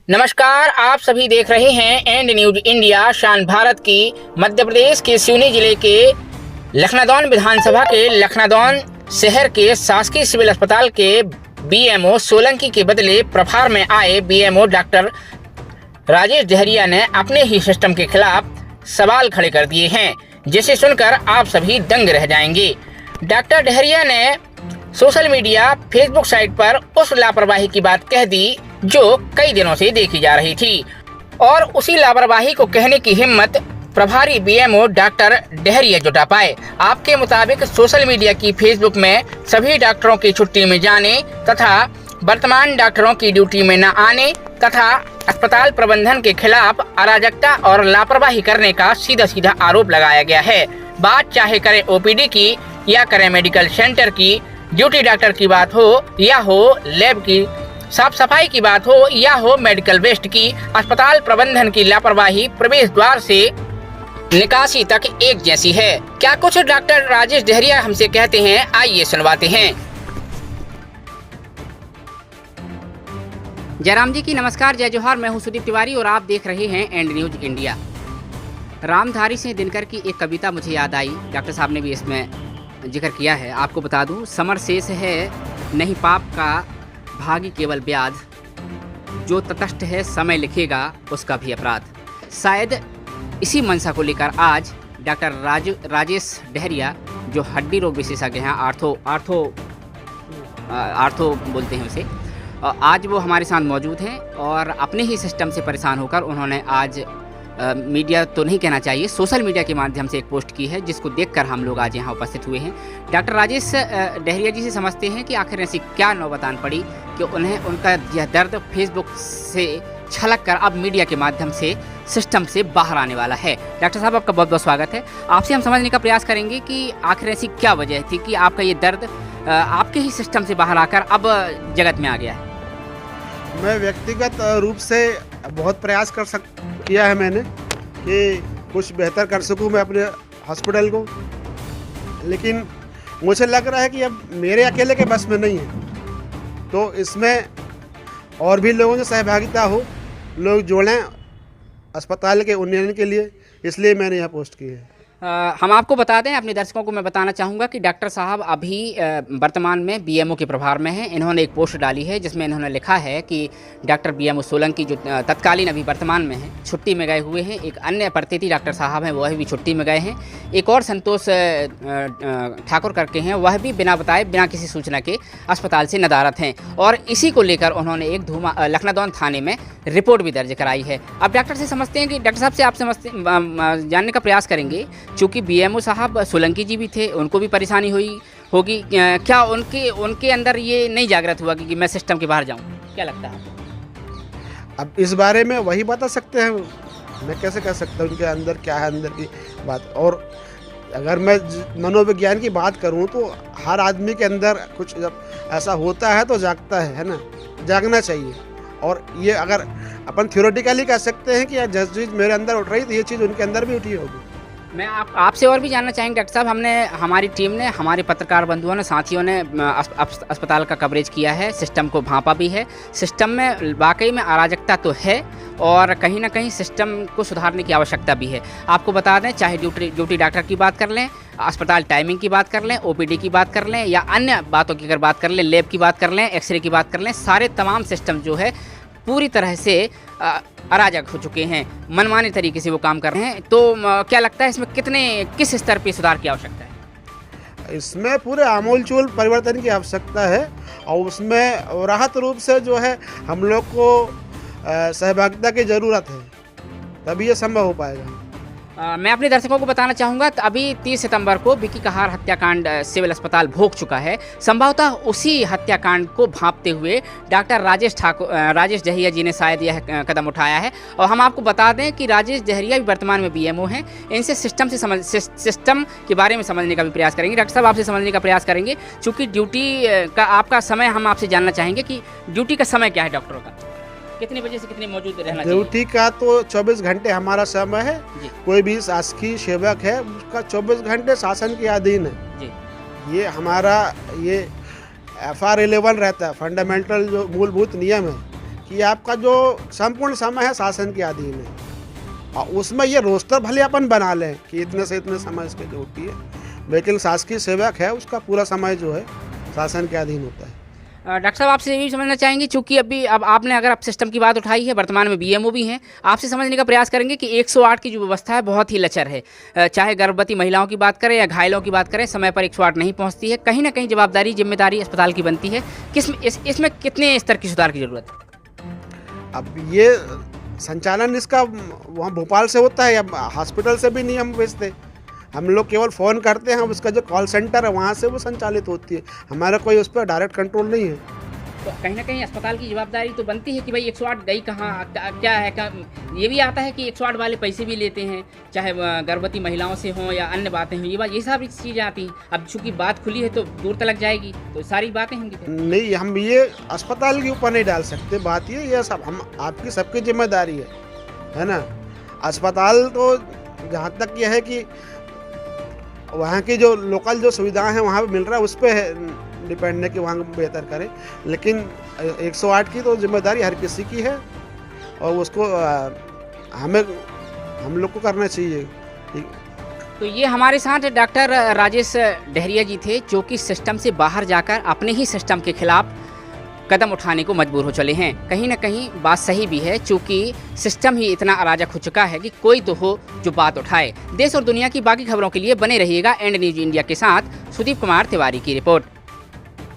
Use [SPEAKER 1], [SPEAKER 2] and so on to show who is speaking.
[SPEAKER 1] नमस्कार, आप सभी देख रहे हैं एंड न्यूज इंडिया। शान भारत की मध्य प्रदेश के सिवनी जिले के लखनादौन विधानसभा के लखनादौन शहर के शासकीय सिविल अस्पताल के बीएमओ सोलंकी के बदले प्रभार में आए बीएमओ डॉक्टर राजेश डहरिया ने अपने ही सिस्टम के खिलाफ सवाल खड़े कर दिए हैं, जिसे सुनकर आप सभी दंग रह जाएंगे। डॉक्टर डहरिया ने सोशल मीडिया फेसबुक साइट पर उस लापरवाही की बात कह दी जो कई दिनों से देखी जा रही थी, और उसी लापरवाही को कहने की हिम्मत प्रभारी बीएमओ डॉक्टर डहरिया जुटा पाए। आपके मुताबिक सोशल मीडिया की फेसबुक में सभी डॉक्टरों की छुट्टी में जाने तथा वर्तमान डॉक्टरों की ड्यूटी में न आने तथा अस्पताल प्रबंधन के खिलाफ अराजकता और लापरवाही करने का सीधा सीधा आरोप लगाया गया है। बात चाहे करें ओपीडी की या करें मेडिकल सेंटर की, ड्यूटी डॉक्टर की बात हो या हो लैब की साफ सफाई की बात हो या हो मेडिकल वेस्ट की, अस्पताल प्रबंधन की लापरवाही प्रवेश द्वार से निकासी तक एक जैसी है। क्या कुछ डॉक्टर राजेश डहरिया हमसे कहते हैं, आइए सुनवाते हैं। जयराम जी की नमस्कार, जय जोहार। मैं हूं सुदीप तिवारी और आप देख रहे हैं and news India. Ramdhari Singh Dinkar की एक कविता मुझे याद आई, डॉक्टर साहब ने भी इसमें जिक्र किया है। आपको बता दूं, समर शेष है नहीं पाप का भागी केवल ब्याज, जो तटस्थ है समय लिखेगा उसका भी अपराध। शायद इसी मंशा को लेकर आज डॉक्टर राजेश डहरिया, जो हड्डी रोग विशेषज्ञ हैं, आर्थो बोलते हैं उसे, आज वो हमारे साथ मौजूद हैं और अपने ही सिस्टम से परेशान होकर उन्होंने आज मीडिया तो नहीं कहना चाहिए, सोशल मीडिया के माध्यम से एक पोस्ट की है, जिसको देखकर हम लोग आज यहाँ उपस्थित हुए हैं। डॉक्टर राजेश डहरिया जी से समझते हैं कि आखिर ऐसी क्या नौबत आन पड़ी कि उन्हें उनका यह दर्द फेसबुक से छलक कर अब मीडिया के माध्यम से सिस्टम से बाहर आने वाला है। डॉक्टर साहब, आपका बहुत बहुत स्वागत है। आपसे हम समझने का प्रयास करेंगे कि आखिर ऐसी क्या वजह थी कि आपका ये दर्द आपके ही सिस्टम से बाहर आकर अब जगत में आ गया है।
[SPEAKER 2] मैं व्यक्तिगत रूप से बहुत प्रयास किया है मैंने कि कुछ बेहतर कर सकूं मैं अपने हॉस्पिटल को, लेकिन मुझे लग रहा है कि अब मेरे अकेले के बस में नहीं है, तो इसमें और भी लोगों की सहभागिता हो, लोग जोड़ें अस्पताल के उन्नयन के लिए, इसलिए मैंने यह पोस्ट की है।
[SPEAKER 1] हम आपको बता दें, अपने दर्शकों को मैं बताना चाहूँगा कि डॉक्टर साहब अभी वर्तमान में बीएमओ के प्रभार में हैं। इन्होंने एक पोस्ट डाली है जिसमें इन्होंने लिखा है कि डॉक्टर बीएमओ सोलंकी जो तत्कालीन अभी वर्तमान में हैं, छुट्टी में गए हुए हैं। एक अन्य प्रतीति डॉक्टर साहब हैं, वह भी छुट्टी में गए हैं। एक और संतोष ठाकुर करके हैं, वह भी बिना बताए, बिना किसी सूचना के अस्पताल से नदारत हैं, और इसी को लेकर उन्होंने एक लखनादौन थाने में रिपोर्ट भी दर्ज कराई है। अब डॉक्टर से समझते हैं कि डॉक्टर साहब से आप जानने का प्रयास करेंगे, चूँकि बीएमओ साहब सोलंकी जी भी थे, उनको भी परेशानी हुई होगी, क्या उनके अंदर ये नहीं जागृत हुआ कि मैं सिस्टम के बाहर जाऊं? क्या लगता है?
[SPEAKER 2] अब इस बारे में वही बता सकते हैं, मैं कैसे कह सकता हूँ उनके अंदर क्या है, अंदर की बात। और अगर मैं मनोविज्ञान की बात करूँ तो हर आदमी के अंदर कुछ जब ऐसा होता है तो जागता है ना, जागना चाहिए। और ये अगर अपन थ्योरेटिकली कह सकते हैं कि जिस चीज़ मेरे अंदर उठ रही तो ये चीज़ उनके अंदर भी उठी होगी।
[SPEAKER 1] मैं आपसे और भी जानना चाहेंगे डॉक्टर साहब, हमारी टीम ने, हमारे पत्रकार बंधुओं ने, साथियों ने अस्पताल का कवरेज किया है, सिस्टम को भांपा भी है। सिस्टम में वाकई में अराजकता तो है और कहीं ना कहीं सिस्टम को सुधारने की आवश्यकता भी है। आपको बता दें, चाहे ड्यूटी डॉक्टर की बात कर लें, अस्पताल टाइमिंग की बात कर लें, ओपीडी की बात कर लें या अन्य बातों की अगर बात कर लें, लैब की बात कर लें, एक्सरे की बात कर लें, सारे तमाम सिस्टम जो है पूरी तरह से अराजक हो चुके हैं, मनमाने तरीके से वो काम कर रहे हैं। तो क्या लगता है इसमें किस स्तर पे सुधार की आवश्यकता है?
[SPEAKER 2] इसमें पूरे आमूलचूल परिवर्तन की आवश्यकता है, और उसमें राहत रूप से जो है हम लोग को सहभागिता की ज़रूरत है, तभी ये संभव हो पाएगा।
[SPEAKER 1] मैं अपने दर्शकों को बताना चाहूँगा, अभी 30 सितंबर को विकी कहार हत्याकांड सिविल अस्पताल भोग चुका है। संभवतः उसी हत्याकांड को भांपते हुए डॉक्टर राजेश डहरिया जी ने शायद यह कदम उठाया है। और हम आपको बता दें कि राजेश डहरिया भी वर्तमान में बीएमओ हैं। इनसे सिस्टम के बारे में समझने का भी प्रयास करेंगे। डॉक्टर साहब, आपसे समझने का प्रयास करेंगे, चूँकि ड्यूटी का आपका समय हम आपसे जानना चाहेंगे कि ड्यूटी का समय क्या है डॉक्टरों का, कितने बजे से कितने मौजूद रहना चाहिए?
[SPEAKER 2] ड्यूटी का तो 24 घंटे हमारा समय है। कोई भी शासकीय सेवक है उसका 24 घंटे शासन के अधीन है जी। ये हमारा FR 11 रहता है, फंडामेंटल जो मूलभूत नियम है कि आपका जो संपूर्ण समय है शासन के अधीन है, और उसमें ये रोस्टर भले अपन बना लें कि इतने से इतने समय इसकी ड्यूटी है, लेकिन शासकीय सेवक है उसका पूरा समय जो है शासन के अधीन होता है।
[SPEAKER 1] डॉक्टर साहब, आपसे ये भी समझना चाहेंगे, चूंकि अब आपने अगर आप सिस्टम की बात उठाई है, वर्तमान में बीएमओ भी हैं, आपसे समझने का प्रयास करेंगे कि 108 की जो व्यवस्था है बहुत ही लचर है। चाहे गर्भवती महिलाओं की बात करें या घायलों की बात करें, समय पर 108 नहीं पहुंचती है। कहीं ना कहीं जवाबदारी जिम्मेदारी अस्पताल की बनती है। इसमें कितने स्तर की सुधार की जरूरत है?
[SPEAKER 2] अब ये संचालन इसका वहाँ भोपाल से होता है, या हॉस्पिटल से भी नहीं हम भेजते, हम लोग केवल फ़ोन करते हैं, उसका जो कॉल सेंटर है वहाँ से वो संचालित होती है, हमारा कोई उस पर डायरेक्ट कंट्रोल नहीं है।
[SPEAKER 1] तो कहीं ना कहीं अस्पताल की जवाबदारी तो बनती है कि भाई 108 गई कहाँ, क्या है, ये भी आता है कि 108 वाले पैसे भी लेते हैं, चाहे गर्भवती महिलाओं से हों या अन्य बातें हों, ये सारी चीज़ें आती हैं। अब चूंकि बात खुली है तो दूर तक जाएगी, तो सारी बातें होंगी।
[SPEAKER 2] नहीं, हम ये अस्पताल के ऊपर नहीं डाल सकते बात, ये सब हम आपकी सबकी जिम्मेदारी है ना। अस्पताल तो जहाँ तक यह है कि वहाँ की जो लोकल जो सुविधाएं हैं वहाँ पे मिल रहा है, उस पर डिपेंड है कि वहाँ बेहतर करें, लेकिन 108 की तो जिम्मेदारी हर किसी की है और उसको हम लोग को करना चाहिए।
[SPEAKER 1] तो ये हमारे साथ डॉक्टर राजेश डहरिया जी थे, जो कि सिस्टम से बाहर जाकर अपने ही सिस्टम के खिलाफ कदम उठाने को मजबूर हो चले हैं। कहीं ना कहीं बात सही भी है, चूँकि सिस्टम ही इतना अराजक हो चुका है कि कोई तो हो जो बात उठाए। देश और दुनिया की बाकी खबरों के लिए बने रहिएगा एंड न्यूज इंडिया के साथ। सुदीप कुमार तिवारी की रिपोर्ट।